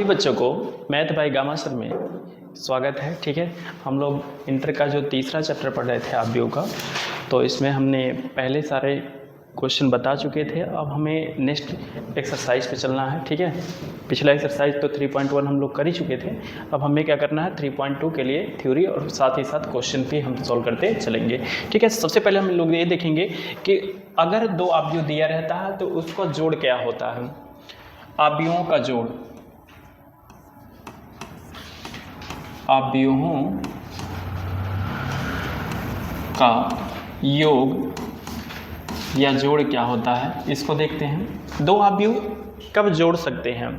सभी बच्चों को मैथ बाय गामा सर में स्वागत है। ठीक है, हम लोग इंटर का जो तीसरा चैप्टर पढ़ रहे थे आव्यूह का, तो इसमें हमने पहले सारे क्वेश्चन बता चुके थे। अब हमें नेक्स्ट एक्सरसाइज पे चलना है। ठीक है, पिछला एक्सरसाइज तो 3.1 हम लोग कर ही चुके थे। अब हमें क्या करना है, 3.2 के लिए थ्योरी और साथ ही साथ क्वेश्चन भी हम सॉल्व करते चलेंगे। ठीक है, सबसे पहले हम लोग ये देखेंगे कि अगर दो आव्यूह दिया रहता है तो उसका जोड़ क्या होता है। आव्यूहों का जोड़, आव्यूहों का योग या जोड़ क्या होता है, इसको देखते हैं। दो आव्यूह कब जोड़ सकते हैं?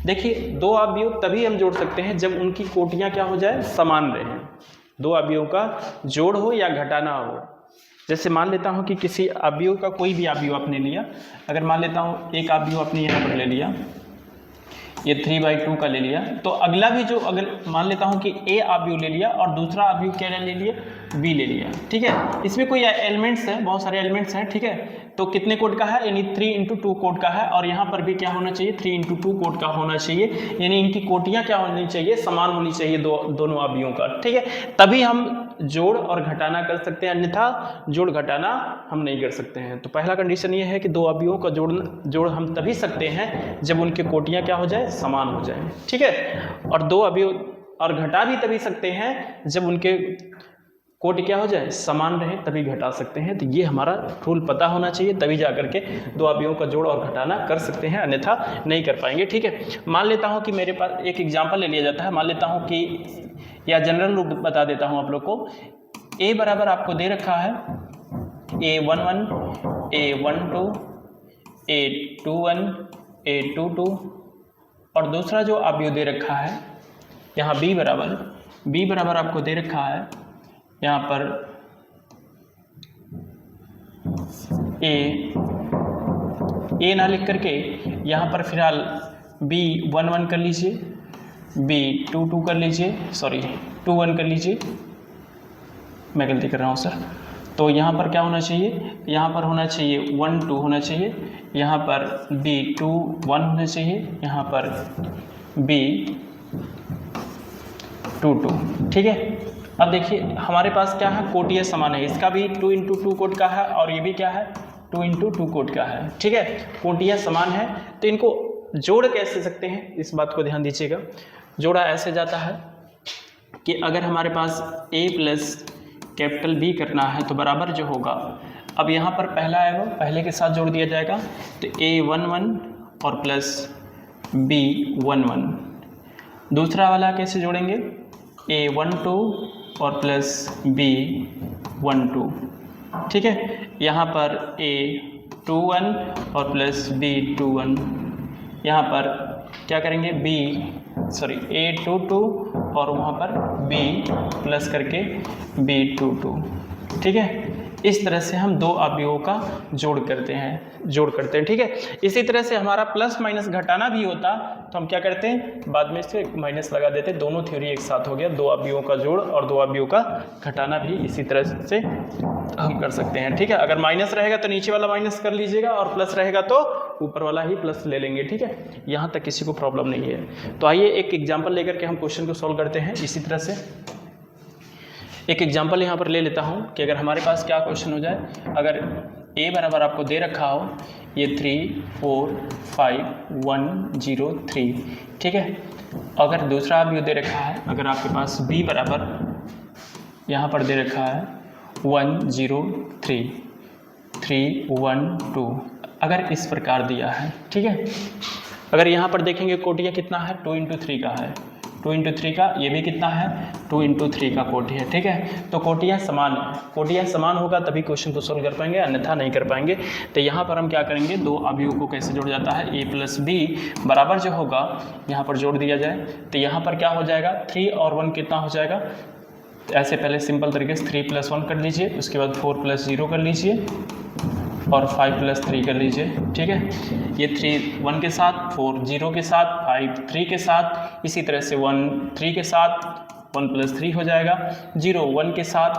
देखिए, दो आव्यूह तभी हम जोड़ सकते हैं जब उनकी कोटियां क्या हो जाए, समान रहे। दो आव्यूहों का जोड़ हो या घटाना हो। जैसे मान लेता हूं कि किसी आव्यूह का कोई भी आव्यूह आपने लिया, अगर मान लेता हूं एक आव्यूह आपने यहाँ पर ले लिया, ये 3/2 का ले लिया, तो अगला भी जो अगर मान लेता हूं कि ए आव्यूह ले लिया और दूसरा आव्यूह क्या ले लिया, बी ले लिया। ठीक है, इसमें कोई एलिमेंट्स है, बहुत सारे एलिमेंट्स हैं। ठीक है, तो कितने कोड का है, यानी 3×2 कोड का है, और यहाँ पर भी क्या होना चाहिए, 3×2 कोड का होना चाहिए। यानी इनकी कोटियाँ क्या होनी चाहिए, समान होनी चाहिए दोनों आव्यूहों का। ठीक है, तभी हम जोड़ और घटाना कर सकते हैं, अन्यथा जोड़ घटाना हम नहीं कर सकते हैं। तो पहला कंडीशन ये है कि दो आव्यूहों का जोड़ हम तभी सकते हैं जब उनकी कोटियाँ क्या हो जाए, समान हो जाए। ठीक है, और दो आव्यूह और घटा भी तभी सकते हैं जब उनके कोटि क्या हो जाए, समान रहे, तभी घटा सकते हैं। तो ये हमारा रूल पता होना चाहिए, तभी जा करके दो आव्यूहों का जोड़ और घटाना कर सकते हैं, अन्यथा नहीं कर पाएंगे। ठीक है, मान लेता हूँ कि मेरे पास एक एग्जाम्पल ले लिया जाता है। मान लेता हूँ कि, या जनरल रूप बता देता हूँ आप लोग को। a बराबर आपको दे रखा है a11, a12, a21, a22, और दूसरा जो आव्यूह दे रखा है यहाँ b बराबर आपको दे रखा है यहाँ पर a ना लिख करके यहाँ पर फिलहाल b11 कर लीजिए, b22 कर लीजिए, सॉरी 21 कर लीजिए, मैं गलती कर रहा हूँ सर। तो यहाँ पर क्या होना चाहिए, यहाँ पर होना चाहिए 12 होना चाहिए, यहाँ पर b21 होना चाहिए, यहाँ पर b22। ठीक है, अब देखिए हमारे पास क्या है, कोटियाँ समान है। इसका भी 2×2 कोड का है और ये भी क्या है, 2×2 कोड का है। ठीक है, कोटियाँ समान है, तो इनको जोड़ कैसे सकते हैं, इस बात को ध्यान दीजिएगा। जोड़ा ऐसे जाता है कि अगर हमारे पास a प्लस कैपिटल B करना है तो बराबर जो होगा, अब यहाँ पर पहला आएगा, पहले के साथ जोड़ दिया जाएगा, तो a11 और प्लस b11। दूसरा वाला कैसे जोड़ेंगे, a12 और प्लस b12। ठीक है, यहाँ पर a21 और प्लस b21, यहाँ पर क्या करेंगे, a22 और वहाँ पर b प्लस करके b22। ठीक है, इस तरह से हम दो आव्यूहों का जोड़ करते हैं। ठीक है, इसी तरह से हमारा प्लस माइनस घटाना भी होता तो हम क्या करते हैं, बाद में इससे माइनस लगा देते। दोनों थ्योरी एक साथ हो गया, दो आव्यूहों का जोड़ और दो आव्यूहों का घटाना भी इसी तरह से हम कर सकते हैं। ठीक है, अगर माइनस रहेगा तो नीचे वाला माइनस कर लीजिएगा, और प्लस रहेगा तो ऊपर वाला ही प्लस ले लेंगे। ठीक है, यहाँ तक किसी को प्रॉब्लम नहीं है। तो आइए एक एग्जाम्पल लेकर के हम क्वेश्चन को सॉल्व करते हैं। इसी तरह से एक एग्जाम्पल यहाँ पर ले लेता हूँ कि अगर हमारे पास क्या क्वेश्चन हो जाए, अगर a बराबर आपको दे रखा हो ये 3, 4, 5, 1, 0, 3। ठीक है, अगर दूसरा आव्यूह दे रखा है, अगर आपके पास b बराबर यहाँ पर दे रखा है 1, 0, 3, 3, 1, 2, अगर इस प्रकार दिया है। ठीक है, अगर यहाँ पर देखेंगे कोटियाँ कितना है, 2×3 का है, 2×3 का, ये भी कितना है, 2×3 का कोटि है। ठीक है, तो कोटियाँ समान है, कोटियाँ समान होगा तभी क्वेश्चन को सोल्व कर पाएंगे, अन्यथा नहीं कर पाएंगे। तो यहाँ पर हम क्या करेंगे, दो आव्यूहों को कैसे जोड़ जाता है, a प्लस b बराबर जो होगा यहाँ पर जोड़ दिया जाए, तो यहाँ पर क्या हो जाएगा, 3 और 1 कितना हो जाएगा। तो ऐसे पहले सिंपल तरीके से 3 + 1 कर लीजिए, उसके बाद 4 + 0 कर लीजिए और 5 + 3 कर लीजिए। ठीक है, ये 3 1 के साथ, 4 0 के साथ, 5 3 के साथ, इसी तरह से 1 3 के साथ, 1 + 3 हो जाएगा, 0 1 के साथ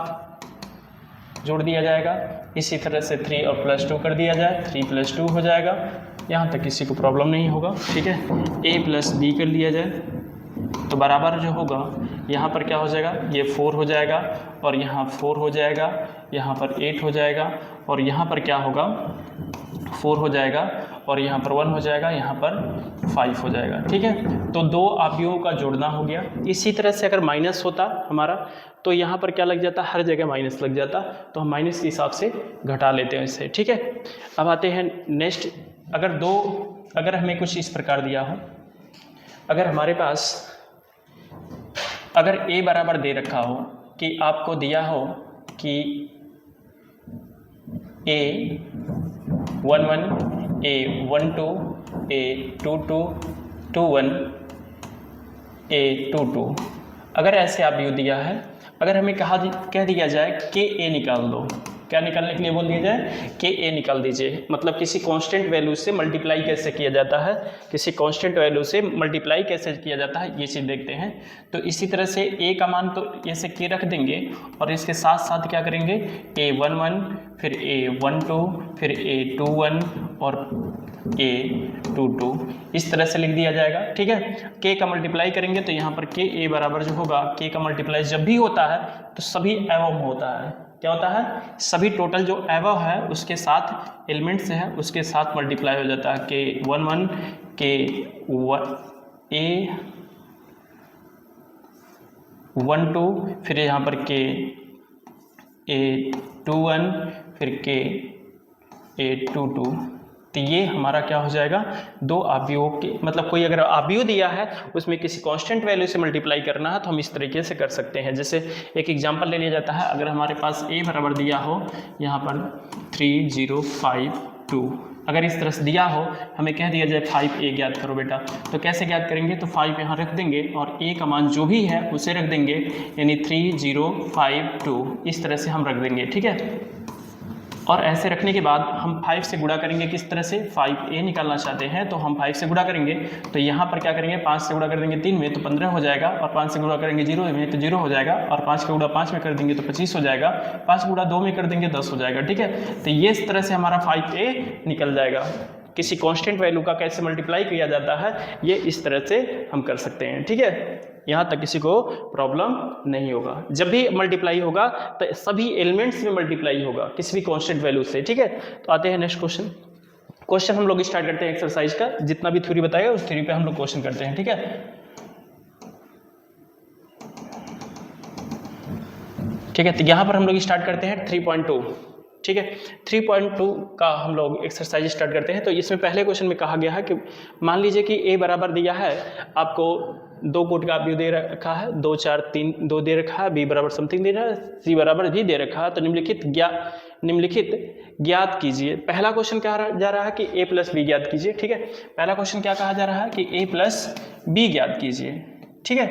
जोड़ दिया जाएगा, इसी तरह से 3 और +2 कर दिया जाए, 3 + 2 हो जाएगा। यहाँ तक किसी को प्रॉब्लम नहीं होगा, ठीक है। a + b कर लिया जाए तो बराबर जो होगा यहाँ पर क्या हो जाएगा, ये 4 हो जाएगा और यहाँ 4 हो जाएगा, यहाँ पर 8 हो जाएगा और यहाँ पर क्या होगा 4 हो जाएगा और यहाँ पर 1 हो जाएगा, यहाँ पर 5 हो जाएगा, ठीक है। तो दो अवयवों का जोड़ना हो गया। इसी तरह से अगर माइनस होता हमारा तो यहाँ पर क्या लग जाता, हर जगह माइनस लग जाता, तो हम माइनस के हिसाब से घटा लेते हैं इसे, ठीक है। अब आते हैं नेक्स्ट, अगर हमें कुछ इस प्रकार दिया हो, अगर हमारे पास अगर a बराबर दे रखा हो कि आपको दिया हो कि a11 a12 a22 21 a22, अगर ऐसे आप यू दिया है, अगर हमें कह दिया जाए कि a निकाल दो, क्या निकालने के लिए बोल दिया जाए कि a निकाल दीजिए, मतलब किसी कांस्टेंट वैल्यू से मल्टीप्लाई कैसे किया जाता है, किसी कांस्टेंट वैल्यू से मल्टीप्लाई कैसे किया जाता है, ये चीज़ देखते हैं। तो इसी तरह से a का मान तो ऐसे के रख देंगे और इसके साथ साथ क्या करेंगे, a11 फिर a12 फिर a21 और a22, इस तरह से लिख दिया जाएगा, ठीक है। k का मल्टीप्लाई करेंगे तो यहाँ पर k a बराबर जो होगा, k का मल्टीप्लाई जब भी होता है तो सभी एवं होता है, क्या होता है, सभी टोटल जो एवं है उसके साथ एलिमेंट्स है उसके साथ मल्टीप्लाई हो जाता है। k11 a12 फिर यहाँ पर k a21 फिर k a22, तो ये हमारा क्या हो जाएगा, दो अवयवों के, मतलब कोई अगर अवयव दिया है उसमें किसी कांस्टेंट वैल्यू से मल्टीप्लाई करना है तो हम इस तरीके से कर सकते हैं। जैसे एक एग्जांपल ले लिया जाता है, अगर हमारे पास a बराबर दिया हो यहाँ पर 3052, अगर इस तरह से दिया हो, हमें कह दिया जाए 5a ज्ञात करो बेटा, तो कैसे ज्ञात करेंगे, तो 5 यहाँ रख देंगे और a का मान जो भी है उसे रख देंगे, यानी 3052 इस तरह से हम रख देंगे, ठीक है। और ऐसे रखने के बाद हम 5 से गुणा करेंगे, किस तरह से, 5a निकालना चाहते हैं तो हम 5 से गुणा करेंगे, तो यहाँ पर क्या करेंगे, 5 से गुणा कर देंगे 3 में तो 15 हो जाएगा, और 5 से गुणा करेंगे 0 में तो 0 हो जाएगा, और 5 का गुणा 5 में कर देंगे तो 25 हो जाएगा, 5 गुणा 2 में कर देंगे 10 हो जाएगा, ठीक है। तो ये इस तरह से हमारा 5a निकल जाएगा। किसी कांस्टेंट वैल्यू का कैसे मल्टीप्लाई किया जाता है ये इस तरह से हम कर सकते हैं, ठीक है। यहाँ तक किसी को प्रॉब्लम नहीं होगा। जब भी मल्टीप्लाई होगा तो सभी एलिमेंट्स में मल्टीप्लाई होगा किसी भी कांस्टेंट वैल्यू से, ठीक है। तो आते हैं नेक्स्ट क्वेश्चन हम लोग स्टार्ट करते हैं एक्सरसाइज का। जितना भी थ्योरी बताएगा उस थ्योरी पे हम लोग क्वेश्चन करते हैं, ठीक है। ठीक है, तो यहाँ पर हम लोग स्टार्ट करते हैं 3.2, ठीक है। 3.2 का हम लोग एक्सरसाइज स्टार्ट करते हैं। तो इसमें पहले क्वेश्चन में कहा गया है कि मान लीजिए कि a बराबर दिया है, आपको 2 कोट का अवयव दे रखा है, 2 4 3 2 दे रखा है, b बराबर समथिंग दे रहा है, c बराबर भी दे रखा है। तो निम्नलिखित ज्ञात कीजिए। पहला क्वेश्चन क्या जा रहा है कि a प्लस b ज्ञात कीजिए, ठीक है। पहला क्वेश्चन क्या कहा जा रहा है कि a प्लस b ज्ञात कीजिए, ठीक है,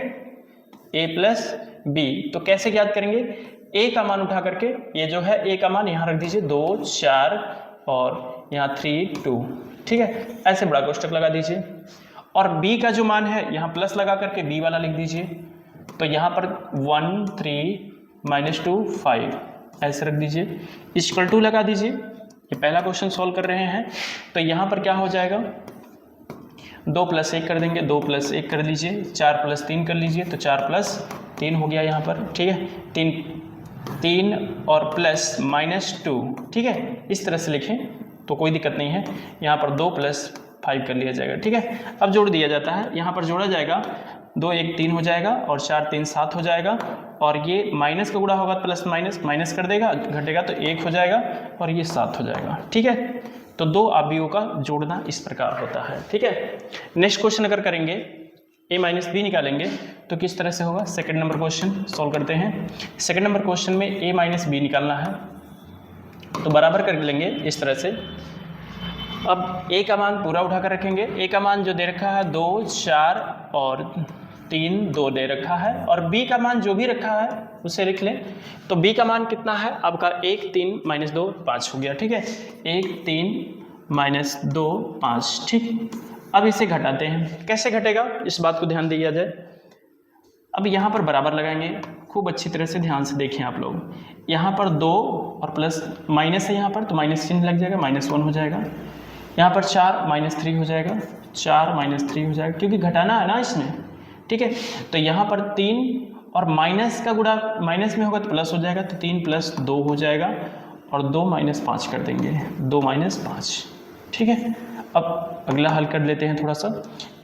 a प्लस b। तो कैसे ज्ञात करेंगे, a का मान उठा करके, ये जो है a का मान यहाँ रख दीजिए 2 4 और यहाँ 3 2, ठीक है, ऐसे बड़ा कोष्टक लगा दीजिए। और b का जो मान है यहाँ प्लस लगा करके b वाला लिख दीजिए। तो यहाँ पर 1 3 -2 5 ऐसे रख दीजिए, इक्वल टू लगा दीजिए। ये पहला क्वेश्चन सॉल्व कर रहे हैं। तो यहाँ पर क्या हो जाएगा, 2 + 1 कर देंगे, 2 + 1 कर लीजिए, 4 + 3 कर लीजिए, तो 4 + 3 हो गया यहाँ पर, ठीक है। 3 और प्लस -2, ठीक है, इस तरह से लिखें तो कोई दिक्कत नहीं है। यहाँ पर 2 + 5 कर लिया जाएगा, ठीक है। अब जोड़ दिया जाता है, यहाँ पर जोड़ा जाएगा, 2 1 3 हो जाएगा और 4 3 7 हो जाएगा, और ये माइनस का गुणा होगा प्लस माइनस कर देगा, घटेगा तो 1 हो जाएगा और ये 7 हो जाएगा, ठीक है। तो दो अवयवों का जोड़ना इस प्रकार होता है, ठीक है। नेक्स्ट क्वेश्चन अगर करेंगे a - b निकालेंगे तो किस तरह से होगा, सेकंड नंबर क्वेश्चन सॉल्व करते हैं। सेकंड नंबर क्वेश्चन में a - b निकालना है, तो बराबर कर लेंगे इस तरह से। अब a का मान पूरा उठा कर रखेंगे, a का मान जो दे रखा है 2 4 और 3 2 दे रखा है, और b का मान जो भी रखा है उसे लिख लें। तो b का मान कितना है आपका, 1 3 - 2 5 हो गया, ठीक है, 1 3 - 2 5, ठीक। अब इसे घटाते हैं, कैसे घटेगा इस बात को ध्यान दिया जाए। अब यहाँ पर बराबर लगाएंगे, खूब अच्छी तरह से ध्यान से देखें आप लोग। यहाँ पर 2 और प्लस माइनस है यहाँ पर, तो माइनस चिन्ह लग जाएगा, -1 हो जाएगा। यहाँ पर 4 -3 हो जाएगा, 4 -3 हो जाएगा, क्योंकि घटाना है ना इसमें, ठीक है। तो यहाँ पर 3 और माइनस का गुणा माइनस में होगा तो प्लस हो जाएगा, तो 3 + 2 हो जाएगा, और 2 - 5 कर देंगे, 2 - 5, ठीक है। अब अगला हल कर लेते हैं थोड़ा सा।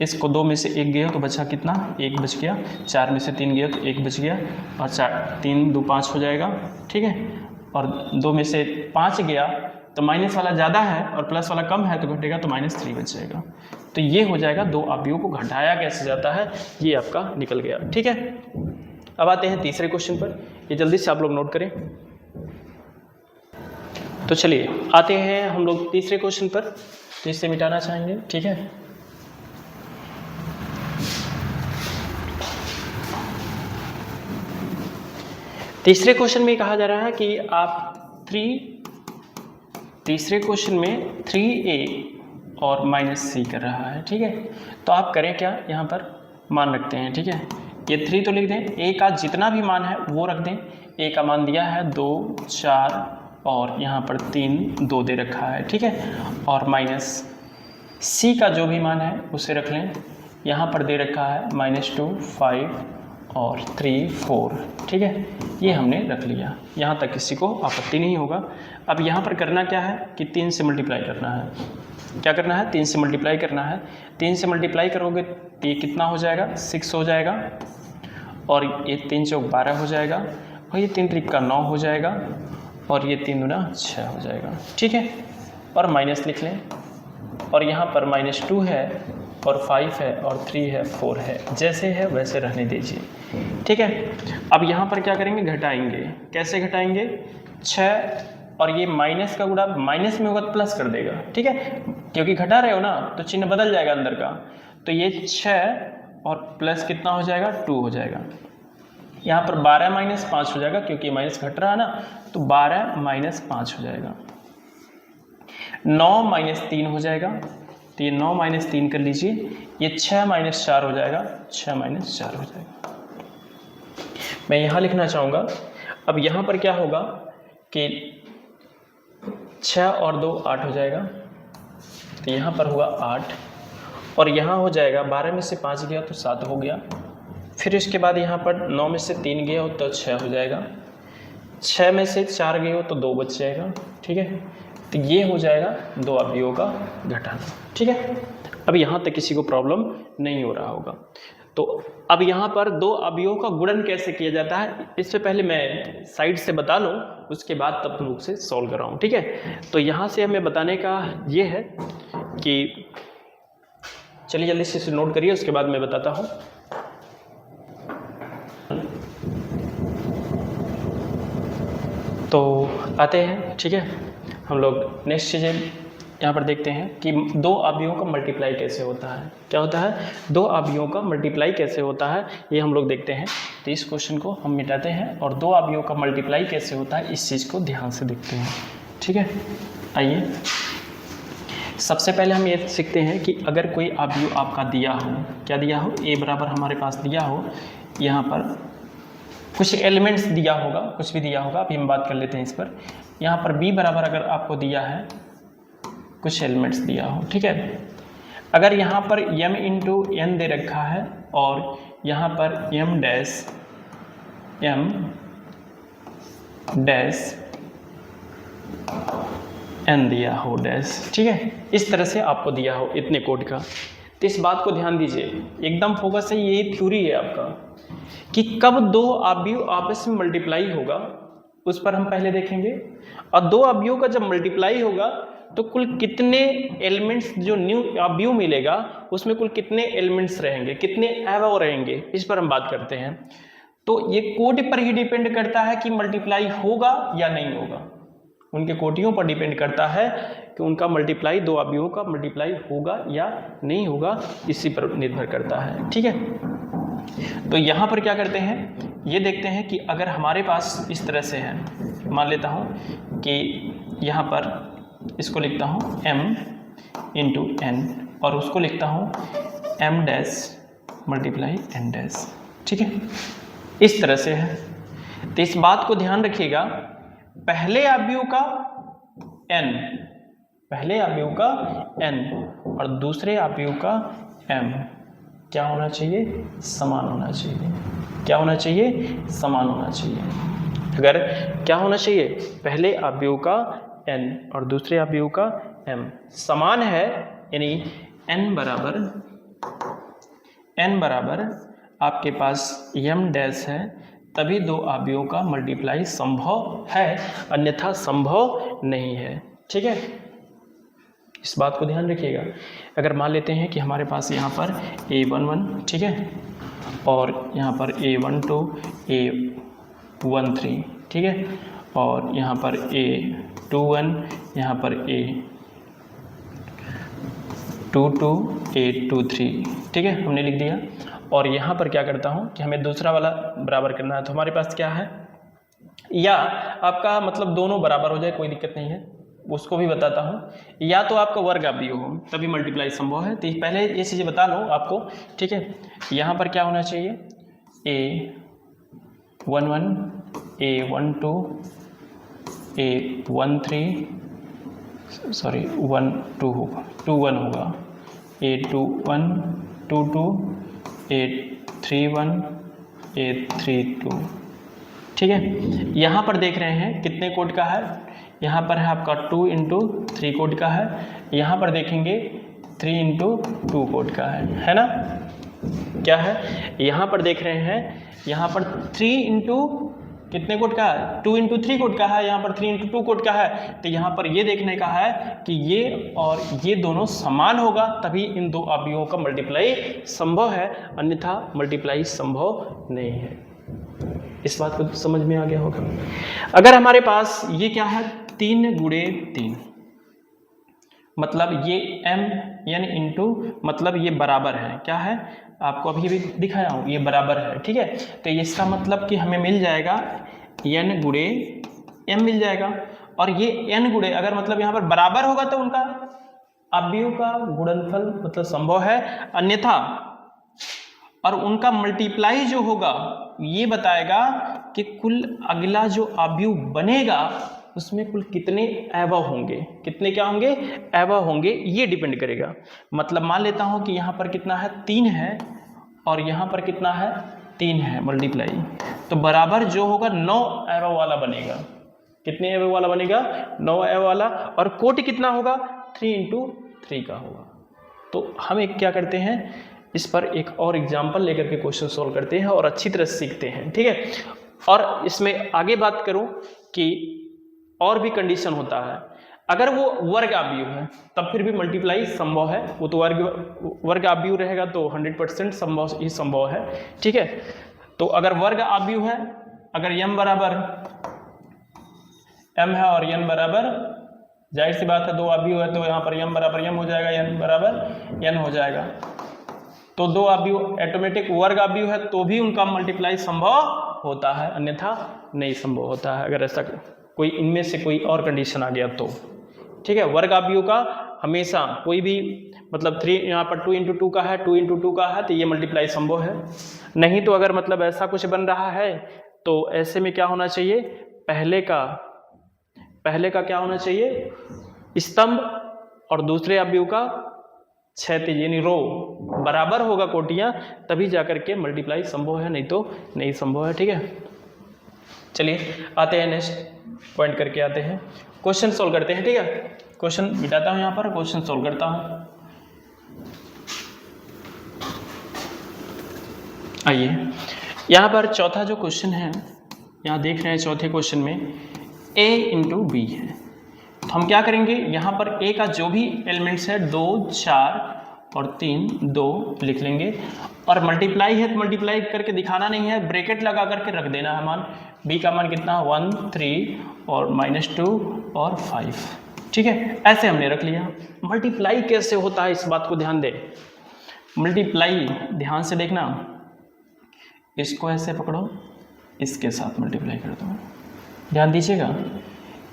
इसको 2 में से 1 गया तो बचा कितना, 1 बच गया। 4 में से 3 गया तो 1 बच गया, और 3 2 5 हो जाएगा, ठीक है। और 2 में से 5 गया तो माइनस वाला ज़्यादा है और प्लस वाला कम है तो घटेगा, तो -3 बच जाएगा। तो ये हो जाएगा 2 अवयवों को घटाया कैसे जाता है, ये आपका निकल गया, ठीक है। अब आते हैं तीसरे क्वेश्चन पर, ये जल्दी से आप लोग नोट करें। तो चलिए आते हैं हम लोग तीसरे क्वेश्चन पर, तो इससे मिटाना चाहेंगे, ठीक है। तीसरे क्वेश्चन में कहा जा रहा है कि आप तीसरे क्वेश्चन में 3a और -c कर रहा है, ठीक है। तो आप करें क्या, यहाँ पर मान रखते हैं, ठीक है। ये 3 तो लिख दें, a का जितना भी मान है वो रख दें। a का मान दिया है 2 4 और यहाँ पर 3 2 दे रखा है, ठीक है। और -c का जो भी मान है उसे रख लें। यहाँ पर दे रखा है -2 5 और 3 4, ठीक है। ये हमने रख लिया, यहाँ तक किसी को आपत्ति नहीं होगा। अब यहाँ पर करना क्या है कि 3 से मल्टीप्लाई करना है। क्या करना है, 3 से मल्टीप्लाई करना है। 3 से मल्टीप्लाई करोगे तो ये कितना हो जाएगा, 6 हो जाएगा, और ये 3 चौक 12 हो जाएगा, और ये 3 त्रिक का 9 हो जाएगा, और ये 3 दूना 6 हो जाएगा, ठीक है। और माइनस लिख लें, और यहाँ पर -2 है और 5 है और 3 है 4 है, जैसे है वैसे रहने दीजिए, ठीक है। अब यहाँ पर क्या करेंगे, घटाएंगे। कैसे घटाएंगे, 6 और ये माइनस का गुणा माइनस में होगा तो प्लस कर देगा, ठीक है, क्योंकि घटा रहे हो ना तो चिन्ह बदल जाएगा अंदर का। तो ये 6 और प्लस कितना हो जाएगा, 2 हो जाएगा। यहाँ पर 12 - 5 हो जाएगा, क्योंकि माइनस घट रहा है ना, तो 12 - 5 हो जाएगा। 9 - 3 हो जाएगा, तो ये 9 - 3 कर लीजिए। ये 6 - 4 हो जाएगा, 6 - 4 हो जाएगा। मैं यहाँ लिखना चाहूँगा। अब यहाँ पर क्या होगा कि 6 और 2 8 हो जाएगा, तो यहाँ पर हुआ 8, और यहाँ हो जाएगा 12 में से 5 गया तो 7 हो गया। फिर इसके बाद यहाँ पर 9 में से 3 गया हो तो 6 हो जाएगा, 6 में से 4 गए हो तो 2 बच जाएगा, ठीक है। तो ये हो जाएगा 2 अवयवों का घटाना, ठीक है। अब यहाँ तक किसी को प्रॉब्लम नहीं हो रहा होगा। तो अब यहाँ पर 2 अवयवों का गुणन कैसे किया जाता है, इससे पहले मैं साइड से बता लूँ, उसके बाद तब तुम लोग से सॉल्व कराऊँ, ठीक है। तो यहाँ से हमें बताने का ये है कि चलिए जल्दी से इसे नोट करिए, उसके बाद मैं बताता हूँ। तो आते हैं, ठीक है, हम लोग नेक्स्ट चीज़ें यहाँ पर देखते हैं कि 2 अवयवों का मल्टीप्लाई कैसे होता है। क्या होता है, 2 अवयवों का मल्टीप्लाई कैसे होता है, ये हम लोग देखते हैं। तो इस क्वेश्चन को हम मिटाते हैं और 2 अवयवों का मल्टीप्लाई कैसे होता है इस चीज़ को ध्यान से देखते हैं, ठीक है। आइए सबसे पहले हम ये सीखते हैं कि अगर कोई अवयव आपका दिया हो, क्या दिया हो, a बराबर हमारे पास दिया हो, यहाँ पर कुछ एलिमेंट्स दिया होगा, कुछ भी दिया होगा, अभी हम बात कर लेते हैं इस पर। यहाँ पर b बराबर अगर आपको दिया है, कुछ एलिमेंट्स दिया हो, ठीक है। अगर यहाँ पर m × n दे रखा है और यहाँ पर m डैश n दिया हो डैश, ठीक है, इस तरह से आपको दिया हो इतने कोड का, तो इस बात को ध्यान दीजिए, एकदम फोकस है, यही थ्योरी है आपका कि कब 2 अवयव आपस में मल्टीप्लाई होगा, उस पर हम पहले देखेंगे। और 2 अवयव का जब मल्टीप्लाई होगा तो कुल कितने एलिमेंट्स, जो न्यू अवयव मिलेगा उसमें कुल कितने एलिमेंट्स रहेंगे, कितने अवयव रहेंगे, इस पर हम बात करते हैं। तो ये कोड पर ही डिपेंड करता है कि मल्टीप्लाई होगा या नहीं होगा, उनके कोटियों पर डिपेंड करता है कि उनका मल्टीप्लाई, 2 अवयवों का मल्टीप्लाई होगा या नहीं होगा, इसी पर निर्भर करता है, ठीक है। तो यहाँ पर क्या करते हैं, ये देखते हैं कि अगर हमारे पास इस तरह से है, मान लेता हूँ कि यहाँ पर इसको लिखता हूँ m × n और उसको लिखता हूँ m dash multiply n dash, ठीक है, इस तरह से है। तो इस बात को ध्यान रखिएगा, पहले अवयव का n, पहले अवयव का n और दूसरे अवयव का m क्या होना चाहिए? समान होना चाहिए। क्या होना चाहिए? समान होना चाहिए। अगर क्या होना चाहिए? पहले अवयव का n और दूसरे अवयव का m समान है, यानी n बराबर आपके पास m डैश है, तभी दो अवयवों का मल्टीप्लाई संभव है, अन्यथा संभव नहीं है। ठीक है, इस बात को ध्यान रखिएगा। अगर मान लेते हैं कि हमारे पास यहाँ पर a11, ठीक है, और यहाँ पर a12, a13, ठीक है, और यहाँ पर a21, यहाँ पर a22, a23, ठीक है, हमने लिख दिया। और यहाँ पर क्या करता हूँ कि हमें दूसरा वाला बराबर करना है, तो हमारे पास क्या है, या आपका मतलब दोनों बराबर हो जाए कोई दिक्कत नहीं है, उसको भी बताता हूँ। या तो आपका वर्ग अवयव हो तभी मल्टीप्लाई संभव है, तो पहले ये चीज़ें बता लो आपको। ठीक है, यहाँ पर क्या होना चाहिए, a11, a12, a13, सॉरी 12 होगा, 21 होगा, a21, 22, a31, a32, ठीक है। यहाँ पर देख रहे हैं कितने कोड का है, यहाँ पर है आपका 2 इंटू 3 कोड का है, यहाँ पर देखेंगे 3 इंटू 2 कोड का है ना, क्या है, यहाँ पर देख रहे हैं, यहाँ पर 3 इंटू कितने कोड का है, 2 इंटू 3 कोड का है, यहाँ पर 3 इंटू 2 कोड का है। तो यहाँ पर ये देखने का है कि ये और ये दोनों समान होगा, तभी इन दो अवयवों का मल्टीप्लाई संभव है, अन्यथा मल्टीप्लाई संभव नहीं है। इस बात को समझ में आ गया होगा। अगर हमारे पास ये क्या है, 3 गुणे 3, मतलब ये m यानी इंटू, मतलब ये बराबर है, क्या है, आपको अभी भी दिखाया हूँ, ये बराबर है। ठीक है, तो इसका मतलब कि हमें मिल जाएगा n गुणे m मिल जाएगा, और ये n गुणे, अगर मतलब यहाँ पर बराबर होगा तो उनका अवयव का गुणनफल मतलब संभव है, अन्यथा और उनका मल्टीप्लाई जो होगा ये बताएगा कि कुल अगला जो अवयव बनेगा उसमें कुल कितने अवयव होंगे, कितने क्या होंगे, अवयव होंगे, ये डिपेंड करेगा। मतलब मान लेता हूं कि यहाँ पर कितना है, 3 है, और यहाँ पर कितना है, 3 है, मल्टीप्लाई, तो बराबर जो होगा 9 अवयव वाला बनेगा। कितने अवयव वाला बनेगा, 9 अवयव वाला, और कोटि कितना होगा, 3 इंटू 3 का होगा। तो हम एक क्या करते हैं, इस पर एक और एग्जाम्पल लेकर के क्वेश्चन सोल्व करते हैं और अच्छी तरह सीखते हैं। ठीक है, और इसमें आगे बात करूं कि और भी कंडीशन होता है, अगर वो वर्ग अवयव है तब फिर भी मल्टीप्लाई संभव है, वो तो वर्ग अवयव रहेगा तो 100% संभव ही संभव है। ठीक है, तो अगर वर्ग अवयव है, अगर m बराबर m है और n बराबर, जाहिर सी बात है दो अवयव है तो यहाँ पर m बराबर m हो जाएगा, n बराबर n हो जाएगा। तो दो अवयव ऑटोमेटिक वर्ग अवयव है तो भी उनका मल्टीप्लाई संभव होता है, अन्यथा नहीं संभव होता है, अगर ऐसा कोई इनमें से कोई और कंडीशन आ गया तो। ठीक है, वर्ग अवयव का हमेशा कोई भी मतलब 3 यहाँ पर 2 इंटू 2 का है, 2 इंटू 2 का है, तो ये मल्टीप्लाई संभव है। नहीं तो अगर मतलब ऐसा कुछ बन रहा है तो ऐसे में क्या होना चाहिए, पहले का क्या होना चाहिए, स्तंभ, और दूसरे अवयव का क्षैतिज यानी रो बराबर होगा कोटियां, तभी जाकर के मल्टीप्लाई संभव है, नहीं तो नहीं संभव है। ठीक है, चलिए आते हैं नेक्स्ट पॉइंट करके आते हैं, क्वेश्चन सोल्व करते हैं। ठीक है, क्वेश्चन मिटाता हूं, यहाँ पर क्वेश्चन सोल्व करता हूं। आइए, यहाँ पर चौथा जो क्वेश्चन है, यहाँ देख रहे हैं चौथे क्वेश्चन में a इंटू बी है, तो हम क्या करेंगे, यहाँ पर a का जो भी एलिमेंट्स है 2, 4 और 3, 2 लिख लेंगे, और मल्टीप्लाई है तो मल्टीप्लाई करके दिखाना नहीं है, ब्रैकेट लगा करके रख देना है मान। b का मान कितना, 1, 3 और -2 और 5। ठीक है, ऐसे हमने रख लिया। मल्टीप्लाई कैसे होता है इस बात को ध्यान दे, मल्टीप्लाई ध्यान से देखना, इसको ऐसे पकड़ो, इसके साथ मल्टीप्लाई कर दो, ध्यान दीजिएगा,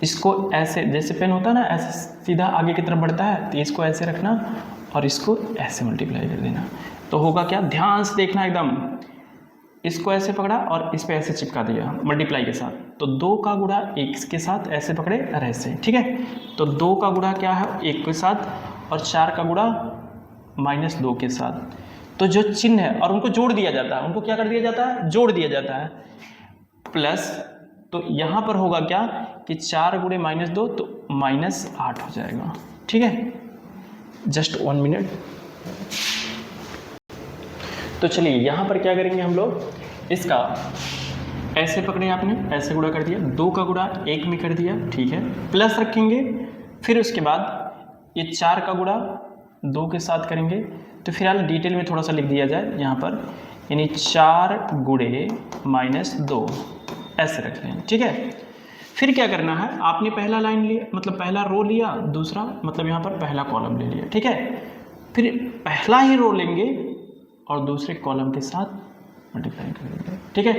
इसको ऐसे, जैसे पेन होता है ना ऐसे सीधा आगे की तरफ बढ़ता है, तो इसको ऐसे रखना और इसको ऐसे मल्टीप्लाई कर देना, तो होगा क्या, ध्यान से देखना एकदम, इसको ऐसे पकड़ा और इस पे ऐसे चिपका दिया मल्टीप्लाई के साथ, तो 2 का गुणा 1 के साथ ऐसे पकड़े और ऐसे, ठीक है। तो 2 का गुणा क्या है 1 के साथ और 4 का गुणा -2 के साथ। तो जो चिन्ह है और उनको जोड़ दिया जाता है, उनको क्या कर दिया जाता है, जोड़ दिया जाता है। प्लस तो यहाँ पर होगा क्या कि 4 गुणे -2 तो -8 हो जाएगा, ठीक है। Just 1 minute. तो चलिए यहाँ पर क्या करेंगे हम लोग, इसका ऐसे पकड़े, आपने ऐसे गुणा कर दिया, 2 का गुणा 1 में कर दिया, ठीक है। प्लस रखेंगे, फिर उसके बाद ये 4 का गुणा 2 के साथ करेंगे। तो फिलहाल डिटेल में थोड़ा सा लिख दिया जाए यहाँ पर, यानी 4 गुणे -2 ऐसे रख लें, ठीक है। फिर क्या करना है, आपने पहला लाइन लिया, मतलब पहला रो लिया, दूसरा मतलब यहाँ पर पहला कॉलम ले लिया, ठीक है। फिर पहला ही रो लेंगे और दूसरे कॉलम के साथ मल्टीप्लाई करेंगे, ठीक है।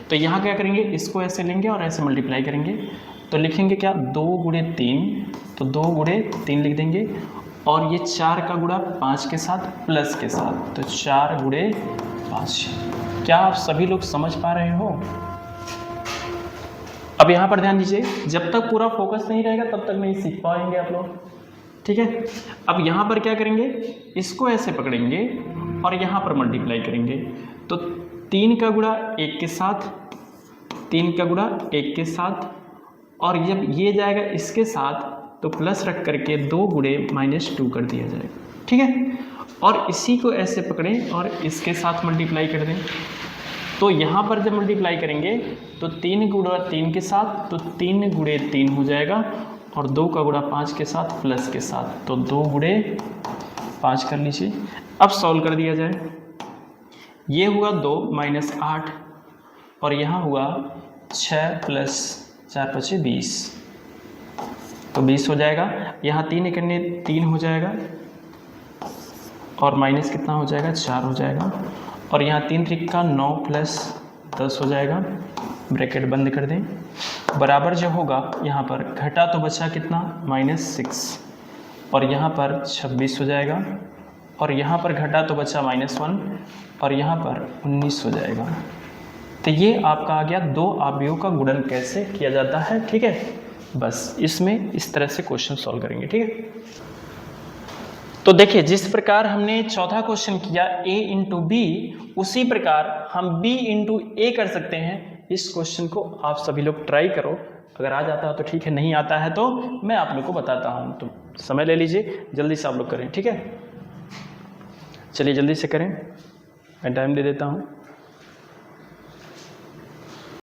तो यहाँ क्या करेंगे, इसको ऐसे लेंगे और ऐसे मल्टीप्लाई करेंगे। तो लिखेंगे क्या 2 गुणे 3, तो 2 गुणे 3 लिख देंगे और ये 4 का गुणा 5 के साथ प्लस के साथ, तो 4 गुणे 5। क्या आप सभी लोग समझ पा रहे हो? अब यहाँ पर ध्यान दीजिए, जब तक पूरा फोकस नहीं रहेगा तब तक नहीं सीख पाएंगे आप लोग, ठीक है। अब यहाँ पर क्या करेंगे, इसको ऐसे पकड़ेंगे और यहाँ पर मल्टीप्लाई करेंगे। तो 3 का गुणा 1 के साथ, 3 का गुणा 1 के साथ, और जब ये जाएगा इसके साथ तो प्लस रख करके 2 गुणे -2 कर दिया जाएगा, ठीक है। और इसी को ऐसे पकड़ें और इसके साथ मल्टीप्लाई कर दें। तो यहाँ पर जब मल्टीप्लाई करेंगे तो 3 गुणा 3 के साथ, तो 3 गुणे 3 हो जाएगा, और 2 का गुणा 5 के साथ प्लस के साथ, तो 2 गुणे 5 कर लीजिए। अब सॉल्व कर दिया जाए, ये हुआ 2 -8 और यहाँ हुआ 6 + 4 × 5 = 20, तो 20 हो जाएगा। यहाँ 3 एकने 3 हो जाएगा और माइनस कितना हो जाएगा, 4 हो जाएगा, और यहाँ 3 त्रिका 9 + 10 हो जाएगा। ब्रैकेट बंद कर दें, बराबर जो होगा यहाँ पर घटा तो बचा कितना -6, और यहाँ पर 26 हो जाएगा, और यहाँ पर घटा तो बचा -1 और यहाँ पर 19 हो जाएगा। तो ये आपका आ गया 2 अवयवों का गुणन कैसे किया जाता है, ठीक है। बस इसमें इस तरह से क्वेश्चन सॉल्व करेंगे, ठीक है। तो देखिए, जिस प्रकार हमने चौथा क्वेश्चन किया a × b, उसी प्रकार हम b × a कर सकते हैं। इस क्वेश्चन को आप सभी लोग ट्राई करो, अगर आ जाता है तो ठीक है, नहीं आता है तो मैं आप लोग को बताता हूँ। तो समय ले लीजिए, जल्दी से आप लोग करें, ठीक है। चलिए जल्दी से करें, मैं टाइम दे देता हूँ।